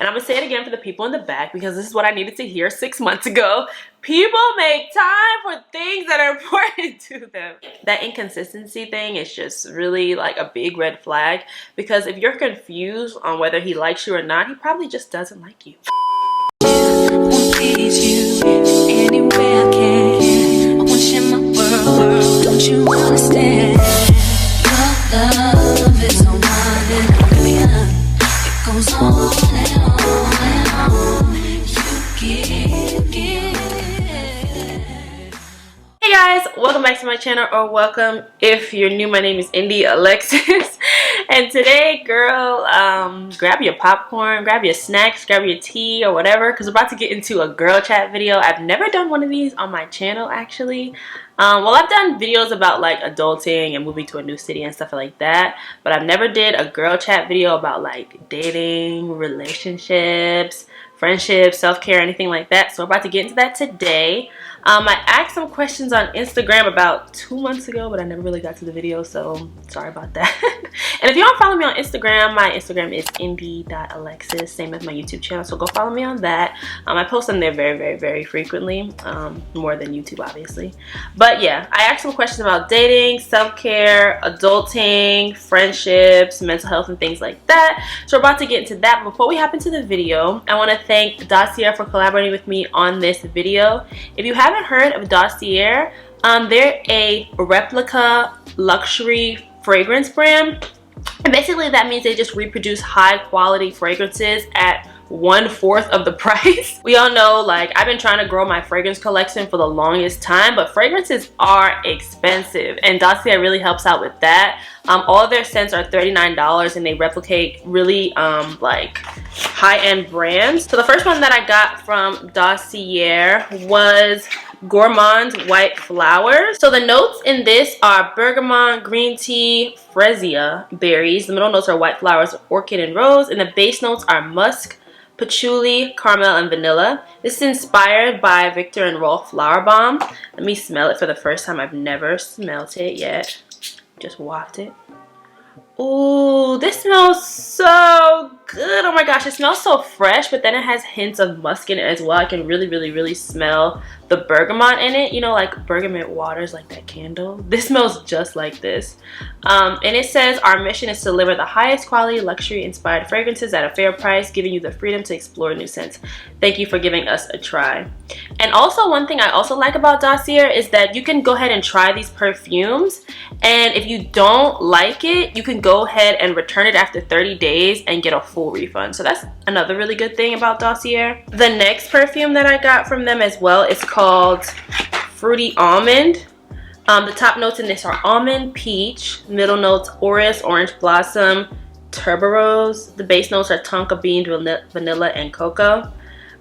And I'm gonna say it again for the people in the back because this is what I needed to hear 6 months ago. People make time for things that are important to them. That inconsistency thing is just really like a big red flag, because if you're confused on whether he likes you or not, he probably just doesn't like you. Don't you understand? Your love is on it goes on and on and on. You give. Hey guys, welcome back to my channel, or welcome if you're new. My name is Indy Alexis, and today, girl, grab your popcorn, grab your snacks, grab your tea or whatever, because we're about to get into a girl chat video. I've never done one of these on my channel actually. Well, I've done videos about like adulting and moving to a new city and stuff like that, but I've never did a girl chat video about like dating, relationships, friendships, self-care, anything like that. So we're about to get into that today. I asked some questions on Instagram about 2 months ago, but I never really got to the video, so sorry about that. And if you don't follow me on Instagram, my Instagram is indy.alexis, same as my YouTube channel, so go follow me on that. I post on there very frequently, more than YouTube obviously. But yeah, I asked some questions about dating, self-care, adulting, friendships, mental health, and things like that. So we're about to get into that. But before we hop into the video, I want to thank Dossier for collaborating with me on this video. If you haven't heard of Dossier, they're a replica luxury fragrance brand, and basically that means they just reproduce high quality fragrances at 1/4 of the price. We all know, like, I've been trying to grow my fragrance collection for the longest time, but fragrances are expensive, and Dossier really helps out with that. All of their scents are $39, and they replicate really like high-end brands. So the first one that I got from Dossier was Gourmand White Flowers. So the notes in this are bergamot, green tea, freesia berries. The middle notes are white flowers, orchid, and rose, and the base notes are musk, patchouli, caramel, and vanilla. This is inspired by Victor and Rolf Flower Bomb. Let me smell it for the first time. I've never smelled it yet. Just waft it. Ooh, this smells so good. Oh my gosh, it smells so fresh, but then it has hints of musk in it as well. I can really smell the bergamot in it. You know, like bergamot waters, like that candle. This smells just like this. And it says, our mission is to deliver the highest quality luxury inspired fragrances at a fair price, giving you the freedom to explore new scents. Thank you for giving us a try. And also, one thing I also like about Dossier is that you can go ahead and try these perfumes, and if you don't like it, you can go ahead and return it after 30 days and get a full refund. So that's another really good thing about Dossier. The next perfume that I got from them as well is called Fruity Almond. The top notes in this are almond, peach, middle notes orris, orange blossom, tuberose. The base notes are tonka bean, vanilla, and cocoa.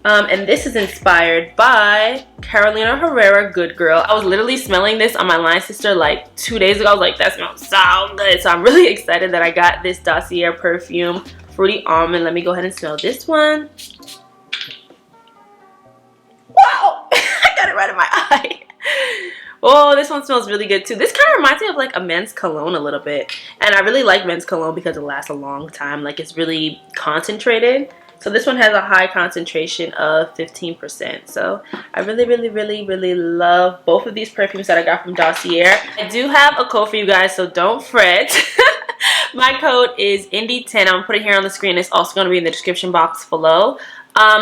And this is inspired by Carolina Herrera Good Girl. I was literally smelling this on my line sister like 2 days ago. I was like, that smells so good. So I'm really excited that I got this Dossier perfume, Fruity Almond. Let me go ahead and smell this one. Wow! I got it right in my eye. Oh, this one smells really good too. This kind of reminds me of like a men's cologne a little bit. And I really like men's cologne because it lasts a long time. Like, it's really concentrated. So this one has a high concentration of 15%. So I really love both of these perfumes that I got from Dossier. I do have a code for you guys, so don't fret. My code is Indy10. I'm gonna put it here on the screen. It's also gonna be in the description box below.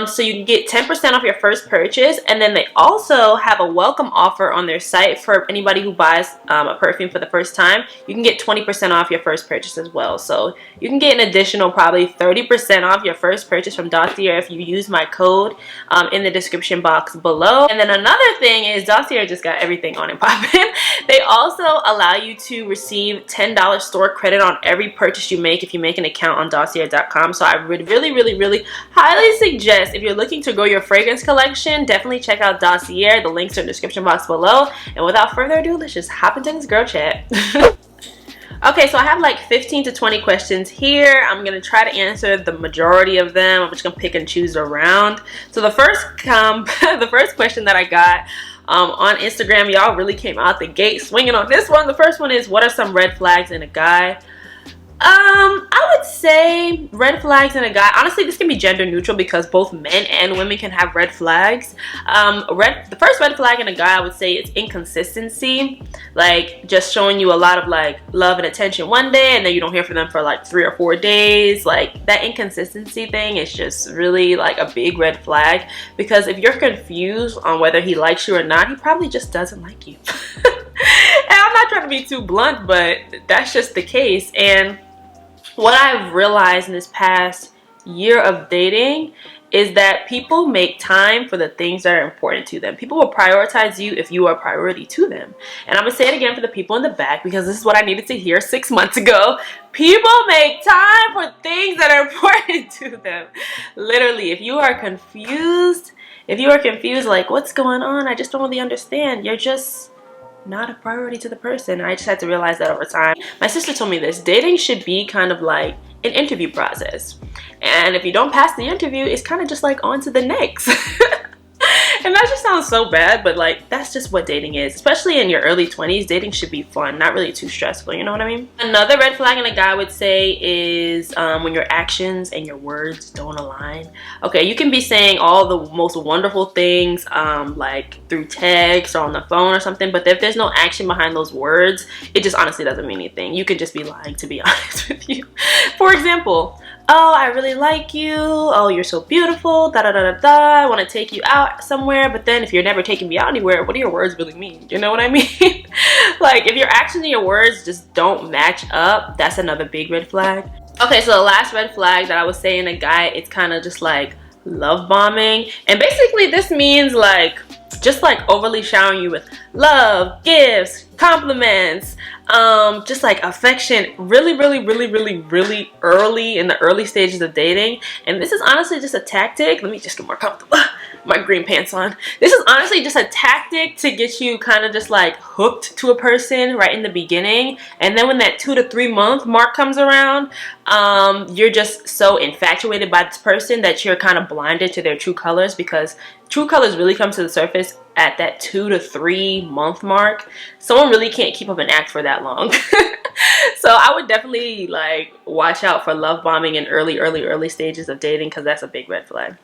So you can get 10% off your first purchase, and then they also have a welcome offer on their site for anybody who buys a perfume for the first time. You can get 20% off your first purchase as well. So you can get an additional probably 30% off your first purchase from Dossier if you use my code in the description box below. And then another thing is Dossier just got everything on and popping. They also allow you to receive $10 store credit on every purchase you make if you make an account on Dossier.com. So I would really highly suggest, if you're looking to grow your fragrance collection, definitely check out Dossier. The links are in the description box below. And without further ado, let's just hop into this girl chat. Okay, so I have like 15 to 20 questions here. I'm gonna try to answer the majority of them. I'm just gonna pick and choose around. So the first the first question that I got on Instagram, y'all really came out the gate swinging on this one. The first one is, what are some red flags in a guy? I would say red flags in a guy. Honestly, this can be gender neutral because both men and women can have red flags. The first red flag in a guy, I would say, is inconsistency. Like just showing you a lot of like love and attention one day, and then you don't hear from them for like 3 or 4 days. Like that inconsistency thing is just really like a big red flag, because if you're confused on whether he likes you or not, he probably just doesn't like you. And I'm not trying to be too blunt, but that's just the case. And what I've realized in this past year of dating is that people make time for the things that are important to them. People will prioritize you if you are a priority to them. And I'm gonna say it again for the people in the back, because this is what I needed to hear 6 months ago. People make time for things that are important to them. Literally, if you are confused like what's going on, I just don't really understand, you're just not a priority to the person. I just had to realize that over time. My sister told me this: dating should be kind of like an interview process, and if you don't pass the interview, it's kind of just like on to the next. And that just sounds so bad, but like that's just what dating is. Especially in your early 20s, dating should be fun, not really too stressful, you know what I mean? Another red flag in a guy, I would say, is when your actions and your words don't align. Okay, you can be saying all the most wonderful things like through text or on the phone or something, but if there's no action behind those words, it just honestly doesn't mean anything. You could just be lying, to be honest with you. For example, oh, I really like you, oh, you're so beautiful, da da da da da, I want to take you out somewhere, but then if you're never taking me out anywhere, what do your words really mean? You know what I mean? Like, if your actions and your words just don't match up, that's another big red flag. Okay, so the last red flag that I would say in a guy, it's kind of just like love bombing. And basically this means like just like overly showering you with love, gifts, compliments, just like affection really early in the early stages of dating. And this is honestly just a tactic. Let me just get more comfortable. My green pants on. This is honestly just a tactic to get you kind of just like hooked to a person right in the beginning, and then when that 2 to 3 month mark comes around, you're just so infatuated by this person that you're kind of blinded to their true colors, because true colors really come to the surface at that 2 to 3 month mark. Someone really can't keep up an act for that long. So I would definitely like watch out for love bombing in early stages of dating, because that's a big red flag.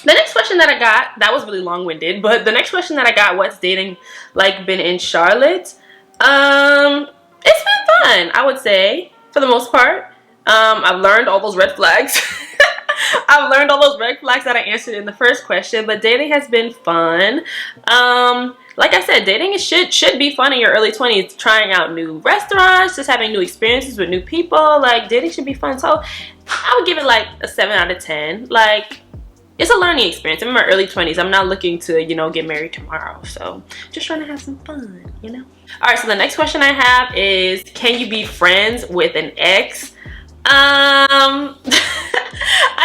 The next question that I got, that was really long-winded, but the next question that I got, what's dating like been in Charlotte? It's been fun, I would say, for the most part. I've learned all those red flags. I've learned all those red flags that I answered in the first question, but dating has been fun. Like I said, dating should be fun in your early 20s, trying out new restaurants, just having new experiences with new people. Like, dating should be fun. So I would give it like a 7 out of 10. Like, it's a learning experience. I'm in my early 20s. I'm not looking to, you know, get married tomorrow. So just trying to have some fun, you know? All right, so the next question I have is, can you be friends with an ex? I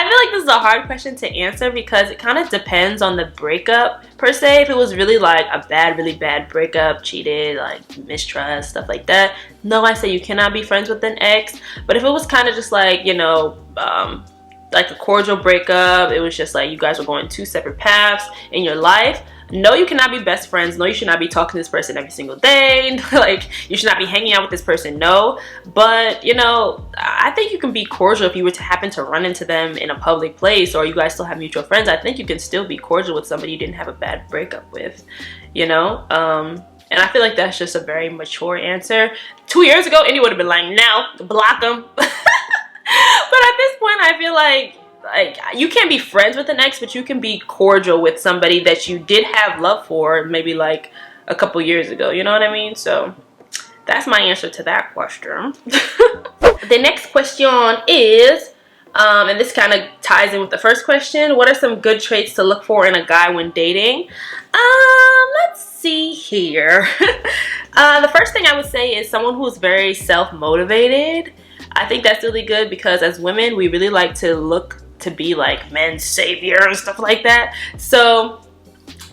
feel like this is a hard question to answer, because it kind of depends on the breakup per se. If it was really like a really bad breakup, cheated, like mistrust, stuff like that, no, I say you cannot be friends with an ex. But if it was kind of just like, you know, like a cordial breakup, it was just like you guys were going 2 separate paths in your life, no, you cannot be best friends. No, you should not be talking to this person every single day. Like, you should not be hanging out with this person, no. But, you know, I think you can be cordial if you were to happen to run into them in a public place, or you guys still have mutual friends. I think you can still be cordial with somebody you didn't have a bad breakup with, you know? And I feel like that's just a very mature answer. 2 years ago, Indy would have been like, no, block them. But at this point, I feel like you can't be friends with an ex, but you can be cordial with somebody that you did have love for maybe like a couple years ago, you know what I mean? So that's my answer to that question. The next question is, and this kind of ties in with the first question, what are some good traits to look for in a guy when dating? Let's see here. The first thing I would say is someone who's very self-motivated. I think that's really good, because as women, we really like to look to be like men's savior and stuff like that. So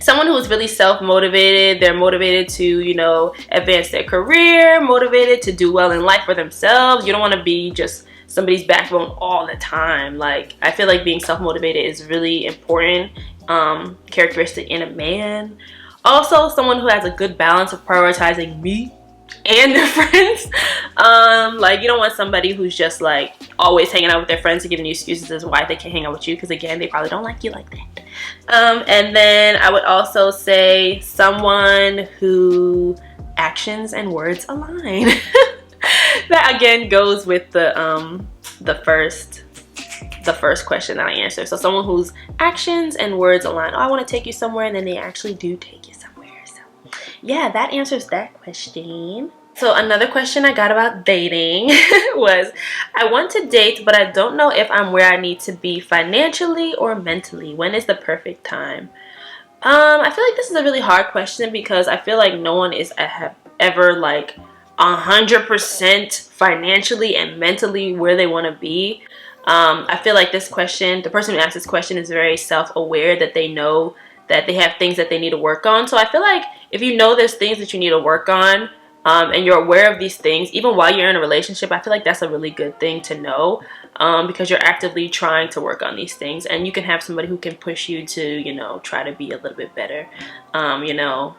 someone who is really self-motivated, they're motivated to, you know, advance their career, motivated to do well in life for themselves. You don't want to be just somebody's backbone all the time. Like, I feel like being self-motivated is really important characteristic in a man. Also, someone who has a good balance of prioritizing me and their friends. Like, you don't want somebody who's just like always hanging out with their friends and giving you excuses as why they can't hang out with you, because again, they probably don't like you like that. And then I would also say someone who actions and words align. That again goes with the first question that I answered. So someone whose actions and words align. Oh, I want to take you somewhere, and then they actually do take you somewhere. So yeah, that answers that question. So another question I got about dating was, I want to date, but I don't know if I'm where I need to be financially or mentally. When is the perfect time? I feel like this is a really hard question, because I feel like no one is ever like 100% financially and mentally where they want to be. I feel like this question, the person who asked this question is very self-aware, that they know that they have things that they need to work on. So I feel like if you know there's things that you need to work on, and you're aware of these things, even while you're in a relationship, I feel like that's a really good thing to know, because you're actively trying to work on these things, and you can have somebody who can push you to, you know, try to be a little bit better, you know,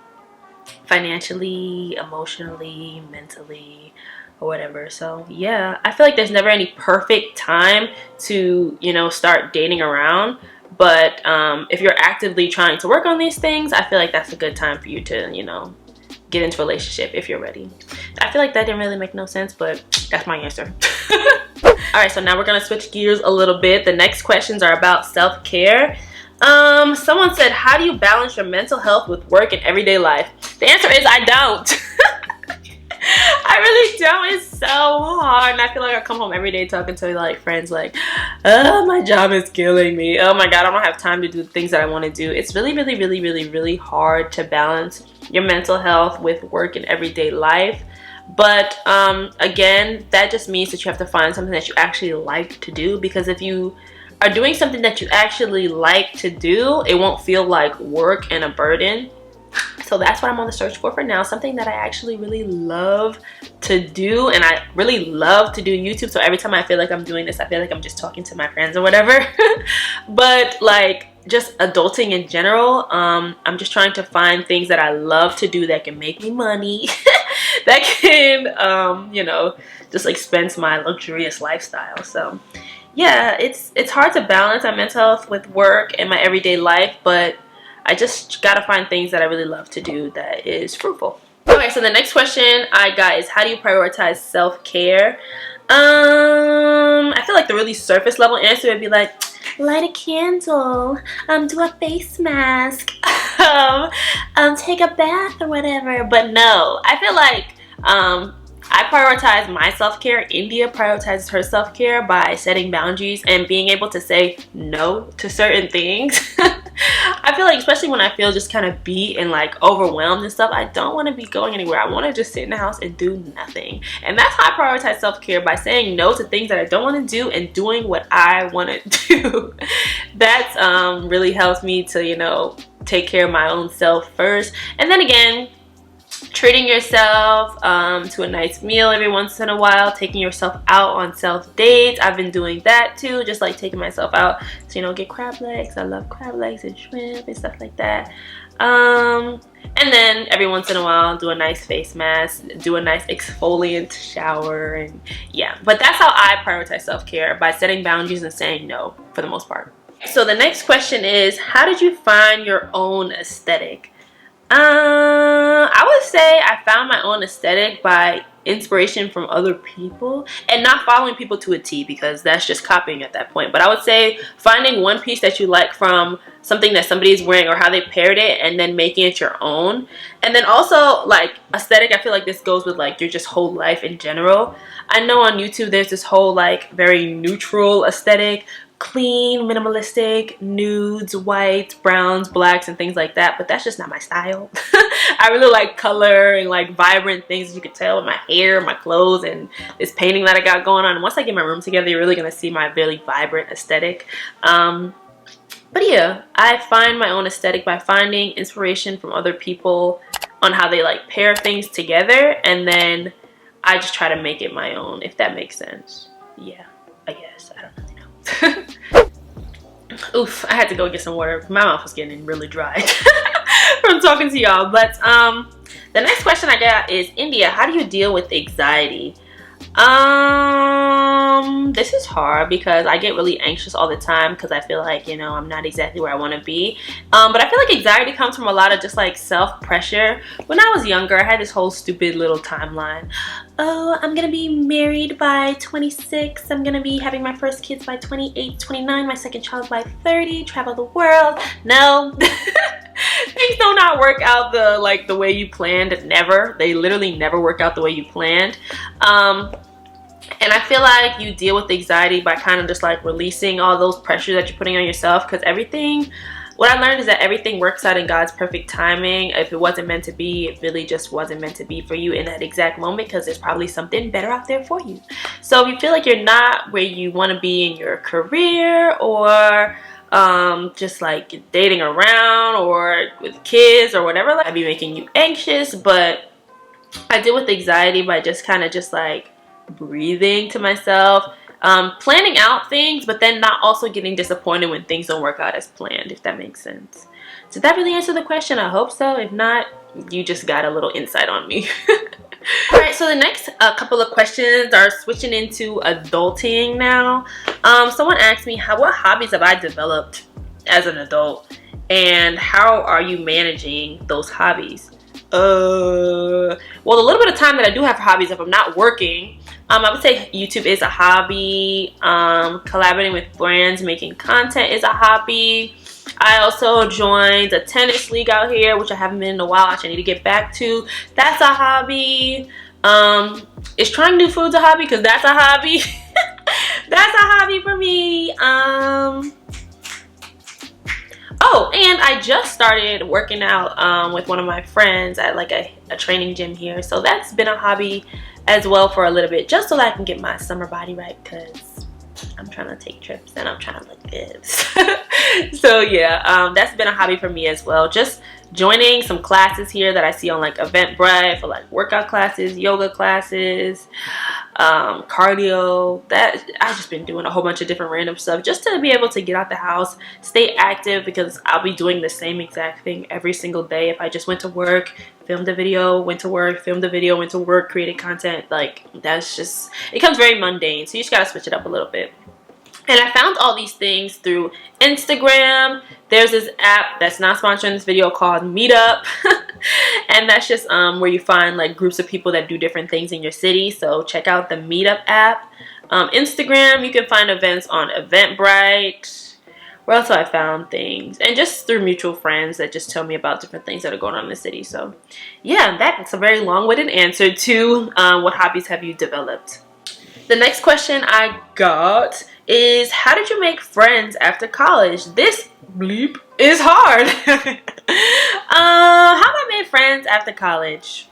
financially, emotionally, mentally, or whatever. So yeah, I feel like there's never any perfect time to, you know, start dating around. But if you're actively trying to work on these things, I feel like that's a good time for you to, you know, get into a relationship if you're ready. I feel like that didn't really make no sense, but that's my answer. Alright, so now we're gonna switch gears a little bit. The next questions are about self-care. Someone said, how do you balance your mental health with work and everyday life? The answer is I don't. I really don't. It's so hard, and I feel like I come home every day talking to like friends like, oh, my job is killing me. Oh my god, I don't have time to do the things that I want to do. It's really hard to balance your mental health with work and everyday life. But again, that just means that you have to find something that you actually like to do, because if you are doing something that you actually like to do, it won't feel like work and a burden. So that's what I'm on the search for now, something that I actually really love to do. And I really love to do YouTube, so every time I feel like I'm doing this, I feel like I'm just talking to my friends or whatever. But like just adulting in general, I'm just trying to find things that I love to do that can make me money, that can you know, just expense my luxurious lifestyle. So yeah, it's hard to balance my mental health with work and my everyday life, but I just gotta find things that I really love to do that is fruitful. Okay, so the next question I got is, how do you prioritize self-care? I feel like the really surface level answer would be like, light a candle, do a face mask, take a bath or whatever. But no, I feel like I prioritize my self-care. India prioritizes her self-care by setting boundaries and being able to say no to certain things. I feel like, especially when I feel just kind of beat and like overwhelmed and stuff, I don't want to be going anywhere. I want to just sit in the house and do nothing. And that's how I prioritize self-care, by saying no to things that I don't want to do and doing what I want to do. That's really helps me to, you know, take care of my own self first. And then again, treating yourself to a nice meal every once in a while, taking yourself out on self dates. I've been doing that too, just like taking myself out to, you know, get crab legs. I love crab legs and shrimp and stuff like that. And then every once in a while, do a nice face mask, do a nice exfoliant shower, and yeah. But that's how I prioritize self-care, by setting boundaries and saying no for the most part. So the next question is, how did you find your own aesthetic? I would say I found my own aesthetic by inspiration from other people, and not following people to a T, because that's just copying at that point. But I would say finding one piece that you like from something that somebody is wearing or how they paired it, and then making it your own. And then also like aesthetic, I feel like this goes with like your just whole life in general. I know on YouTube there's this whole like very neutral aesthetic, clean, minimalistic, nudes, whites, browns, blacks, and things like that, but that's just not my style. I really like color and like vibrant things, as you can tell with my hair, my clothes, and this painting that I got going on. And once I get my room together, you're really gonna see my really vibrant aesthetic. But yeah, I find my own aesthetic by finding inspiration from other people on how they like pair things together, and then I just try to make it my own, if that makes sense. Yeah, I guess. I don't really know. Oof, I had to go get some water. My mouth was getting really dry from talking to y'all. But The next question I got is, India, how do you deal with anxiety? This is hard because I get really anxious all the time because I feel like, you know, I'm not exactly where I want to be. But I feel like anxiety comes from a lot of just like self-pressure. When I was younger, I had this whole stupid little timeline. Oh, I'm gonna be married by 26. I'm gonna be having my first kids by 28, 29, my second child by 30, travel the world. No. Things do not work out the way you planned. Never. They literally never work out the way you planned. And I feel like you deal with anxiety by kind of just like releasing all those pressures that you're putting on yourself, because what I learned is that everything works out in God's perfect timing. If it wasn't meant to be, it really just wasn't meant to be for you in that exact moment, because there's probably something better out there for you. So if you feel like you're not where you want to be in your career, or just like dating around or with kids or whatever, like, I'd be making you anxious. But I deal with anxiety by just kind of just like breathing to myself, planning out things, but then not also getting disappointed when things don't work out as planned, if that makes sense. Did that really answer the question? I hope so. If not, you just got a little insight on me. Alright, so the next couple of questions are switching into adulting now. Someone asked me, what hobbies have I developed as an adult, and how are you managing those hobbies? Well, the little bit of time that I do have for hobbies, if I'm not working, I would say YouTube is a hobby. Collaborating with brands, making content is a hobby. I also joined a tennis league out here, which I haven't been in a while, which I need to get back to. That's a hobby. Is trying new foods a hobby? Because that's a hobby. That's a hobby for me. Oh, and I just started working out with one of my friends at like a training gym here. So that's been a hobby as well for a little bit, just so that I can get my summer body right, because I'm trying to take trips and I'm trying to look good. So yeah, that's been a hobby for me as well. Just joining some classes here that I see on like Eventbrite for like workout classes, yoga classes, cardio. That I've just been doing a whole bunch of different random stuff just to be able to get out the house, stay active, because I'll be doing the same exact thing every single day. If I just went to work, filmed a video, went to work, filmed a video, went to work, created content, like that's just, it becomes very mundane. So you just gotta switch it up a little bit. And I found all these things through Instagram. There's this app that's not sponsoring this video called Meetup. And that's just where you find like groups of people that do different things in your city. So check out the Meetup app. Instagram, you can find events on Eventbrite. Where else have I found things? And just through mutual friends that just tell me about different things that are going on in the city. So yeah, that's a very long-winded answer to what hobbies have you developed. The next question I got is, how did you make friends after college? This bleep is hard. How have I made friends after college?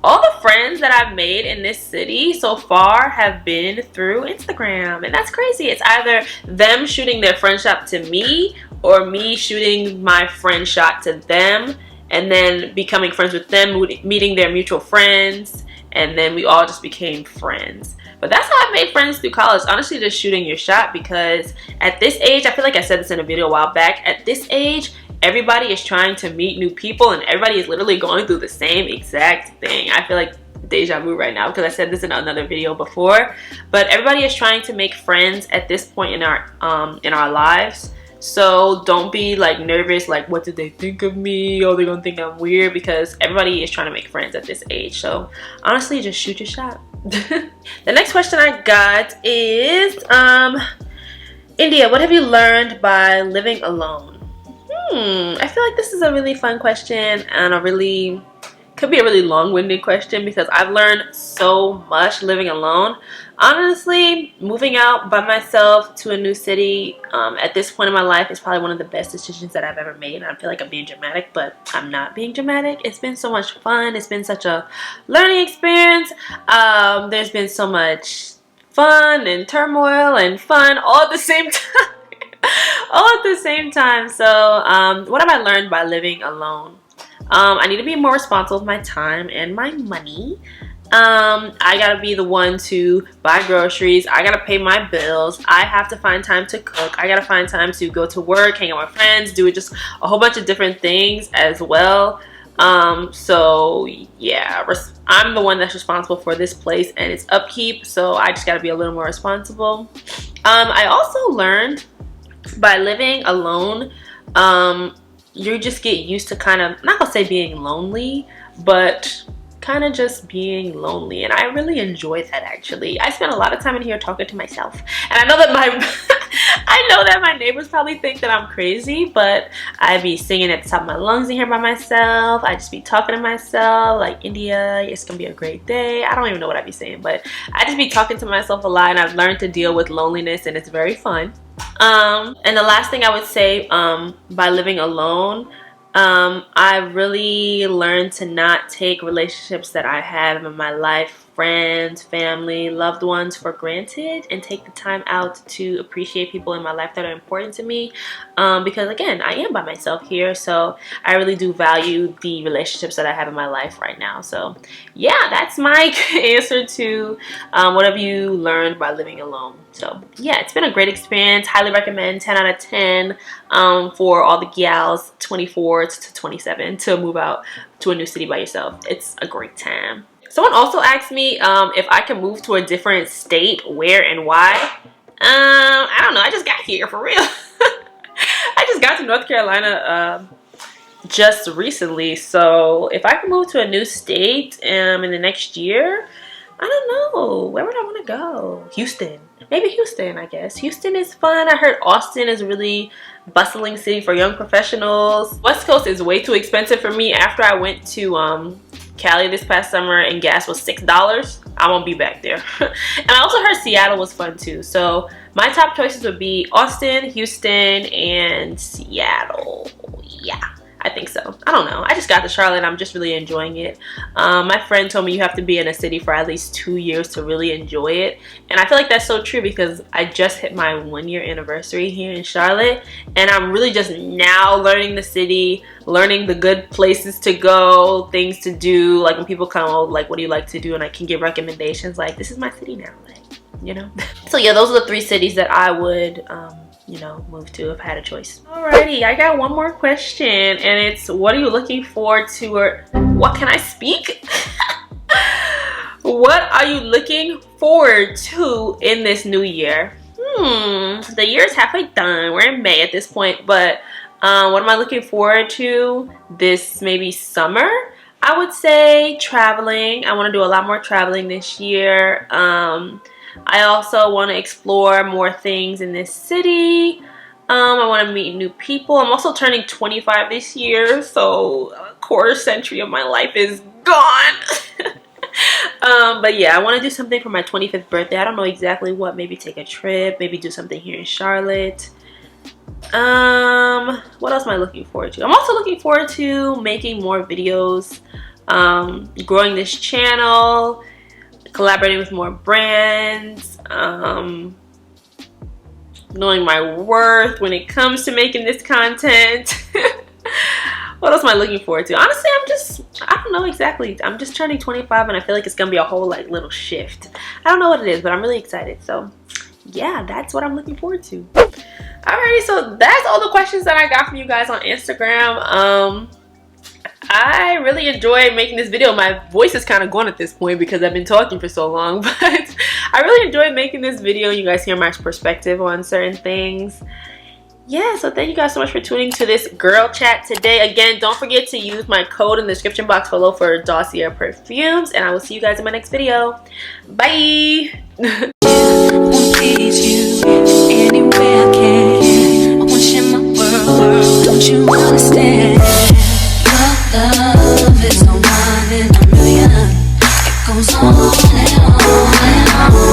All the friends that I've made in this city so far have been through Instagram, and that's crazy. It's either them shooting their friend shot to me, or me shooting my friend shot to them, and then becoming friends with them, meeting their mutual friends, and then we all just became friends. But that's how I made friends through college. Honestly, just shooting your shot, because at this age, I feel like I said this in a video a while back, at this age, everybody is trying to meet new people, and everybody is literally going through the same exact thing. I feel like deja vu right now, because I said this in another video before, but everybody is trying to make friends at this point in our lives. So don't be like nervous, like what did they think of me, or they're gonna think I'm weird, because everybody is trying to make friends at this age. So honestly, just shoot your shot. The next question I got is, India, what have you learned by living alone? I feel like this is a really fun question, and could be a really long-winded question, because I've learned so much living alone. Honestly, moving out by myself to a new city at this point in my life is probably one of the best decisions that I've ever made. And I feel like I'm being dramatic, but I'm not being dramatic. It's been so much fun. It's been such a learning experience. There's been so much fun and turmoil and fun all at the same time. All at the same time. So what have I learned by living alone? I need to be more responsible with my time and my money. I gotta be the one to buy groceries. I gotta pay my bills. I have to find time to cook. I gotta find time to go to work, hang out with friends, do just a whole bunch of different things as well. So yeah, I'm the one that's responsible for this place and its upkeep, so I just got to be a little more responsible. I also learned by living alone, you just get used to kind of, not gonna say being lonely, but kind of just being lonely, and I really enjoy that. Actually, I spend a lot of time in here talking to myself, and I know that my neighbors probably think that I'm crazy, but I be singing at the top of my lungs in here by myself. I just be talking to myself like, India, it's gonna be a great day. I don't even know what I be saying, but I just be talking to myself a lot, and I've learned to deal with loneliness, and it's very fun. And the last thing I would say, by living alone, I really learned to not take relationships that I have in my life, friends, family, loved ones, for granted, and take the time out to appreciate people in my life that are important to me, because again, I am by myself here, so I really do value the relationships that I have in my life right now. So yeah, that's my answer to what have you learned by living alone. So yeah, it's been a great experience. Highly recommend. 10 out of 10 for all the gals 24 to 27 to move out to a new city by yourself. It's a great time. Someone also asked me if I can move to a different state, where and why. I don't know. I just got here, for real. I just got to North Carolina just recently. So if I can move to a new state in the next year, I don't know. Where would I want to go? Houston. Maybe Houston, I guess. Houston is fun. I heard Austin is a really bustling city for young professionals. West Coast is way too expensive for me. After I went to Cali this past summer and gas was $6, I won't be back there. And I also heard Seattle was fun too. So my top choices would be Austin, Houston, and Seattle. Yeah, I think so. I don't know. I just got to Charlotte. I'm just really enjoying it. My friend told me you have to be in a city for at least 2 years to really enjoy it. And I feel like that's so true, because I just hit my 1-year anniversary here in Charlotte. And I'm really just now learning the city, learning the good places to go, things to do. Like when people come, oh, like, what do you like to do? And I can give recommendations like, this is my city now, like, you know. So yeah, those are the 3 cities that I would you know, move to if I had a choice. Alrighty, I got one more question, and it's, what are you looking forward to, or what can I speak? What are you looking forward to in this new year? The year is halfway done. We're in May at this point, but what am I looking forward to this maybe summer? I would say traveling. I want to do a lot more traveling this year. I also want to explore more things in this city. I want to meet new people. I'm also turning 25 this year, so a quarter century of my life is gone. But yeah, I want to do something for my 25th birthday. I don't know exactly what. Maybe take a trip. Maybe do something here in Charlotte. What else am I looking forward to? I'm also looking forward to making more videos, growing this channel, collaborating with more brands, knowing my worth when it comes to making this content. What else am I looking forward to? Honestly, I don't know exactly. I'm just turning 25 and I feel like it's gonna be a whole like little shift. I don't know what it is, but I'm really excited. So yeah, that's what I'm looking forward to. Alrighty, so that's all the questions that I got from you guys on Instagram. I really enjoy making this video. My voice is kind of gone at this point because I've been talking for so long, but I really enjoy making this video. You guys hear my perspective on certain things. Yeah, so thank you guys so much for tuning to this girl chat today. Again, don't forget to use my code in the description box below for Dossier perfumes, and I will see you guys in my next video. Bye. Don't you understand? Love is a one in a million. It goes on and on and on.